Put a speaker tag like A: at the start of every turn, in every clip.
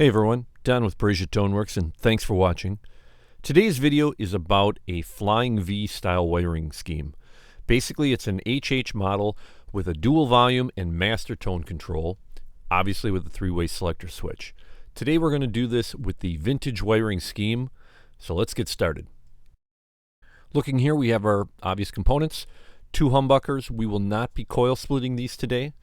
A: Hey everyone, Don with Brazier Toneworks, and thanks for watching. Today's video is about a flying V style wiring scheme. Basically, it's an HH model with a dual volume and master tone control, obviously with a three-way selector switch. Today we're going to do this with the vintage wiring scheme, so let's get started. Looking here, we have our obvious components. 2 humbuckers. We will not be coil splitting these today.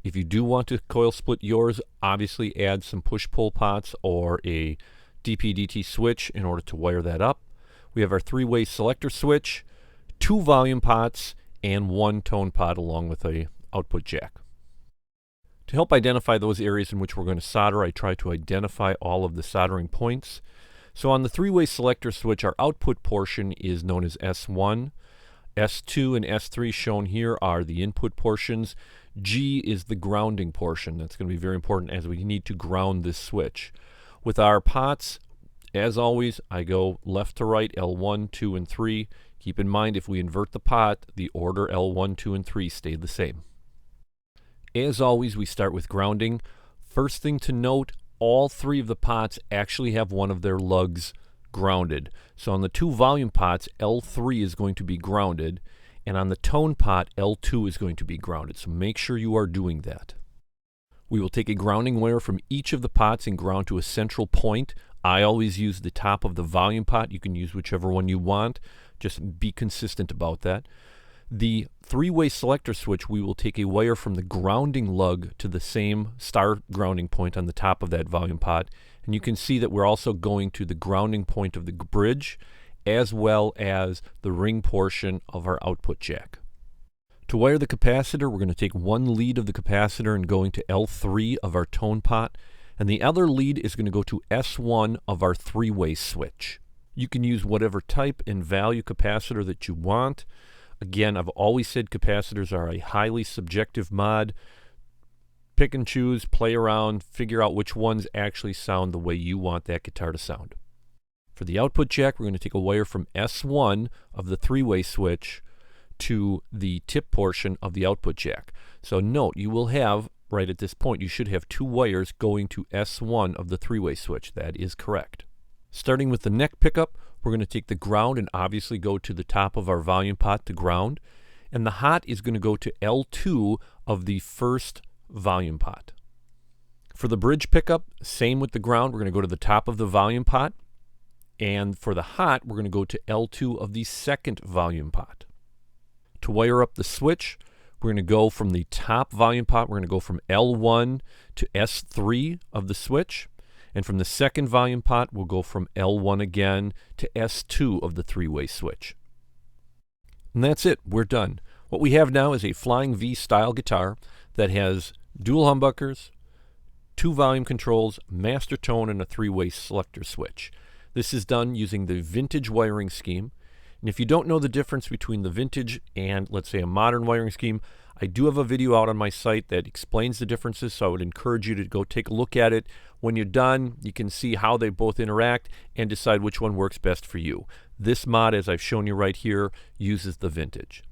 A: If you do want to coil split yours, obviously add some push-pull pots or a dpdt switch in order to wire that up. We have our 3-way selector switch, 2 volume pots, and 1 tone pot along with a output jack. To help identify those areas in which we're going to solder, I try to identify all of the soldering points. So on the 3-way selector switch, our output portion is known as S1. S2 and S3 shown here are the input portions. G is the grounding portion. That's going to be very important as we need to ground this switch. With our pots, as always, I go left to right, L1, 2, and 3. Keep in mind, if we invert the pot, the order L1, 2, and 3 stay the same. As always, we start with grounding. First thing to note, all 3 of the pots actually have one of their lugs grounded. So on the 2 volume pots, L3 is going to be grounded, and on the tone pot, L2 is going to be grounded. So make sure you are doing that. We will take a grounding wire from each of the pots and ground to a central point. I always use the top of the volume pot. You can use whichever one you want. Just be consistent about that. The 3-way selector switch, we will take a wire from the grounding lug to the same star grounding point on the top of that volume pot. And you can see that we're also going to the grounding point of the bridge as well as the ring portion of our output jack. To wire the capacitor, we're going to take one lead of the capacitor and going to L3 of our tone pot, and the other lead is going to go to S1 of our 3-way switch. You can use whatever type and value capacitor that you want. Again, I've always said capacitors are a highly subjective mod. Pick and choose, play around, figure out which ones actually sound the way you want that guitar to sound. For the output jack, we're going to take a wire from S1 of the 3-way switch to the tip portion of the output jack. So note, you will have, right at this point, you should have 2 wires going to S1 of the 3-way switch. That is correct. Starting with the neck pickup, we're going to take the ground and obviously go to the top of our volume pot to ground. And the hot is going to go to L2 of the first volume pot. For the bridge pickup, same with the ground. We're going to go to the top of the volume pot. And for the hot, we're going to go to L2 of the second volume pot. To wire up the switch, we're going to go from the top volume pot, we're going to go from L1 to S3 of the switch. And from the second volume pot, we'll go from L1 again to S2 of the 3-way switch. And that's it. We're done. What we have now is a flying V style guitar that has dual humbuckers, 2 volume controls, master tone, and a 3-way selector switch. This is done using the vintage wiring scheme. And if you don't know the difference between the vintage and, let's say, a modern wiring scheme, I do have a video out on my site that explains the differences, so I would encourage you to go take a look at it. When you're done, you can see how they both interact and decide which one works best for you. This mod, as I've shown you right here, uses the vintage.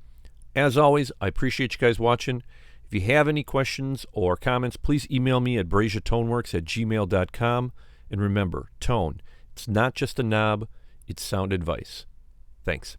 A: As always, I appreciate you guys watching. If you have any questions or comments, please email me at braziertoneworks@gmail.com. And remember, tone, it's not just a knob, it's sound advice. Thanks.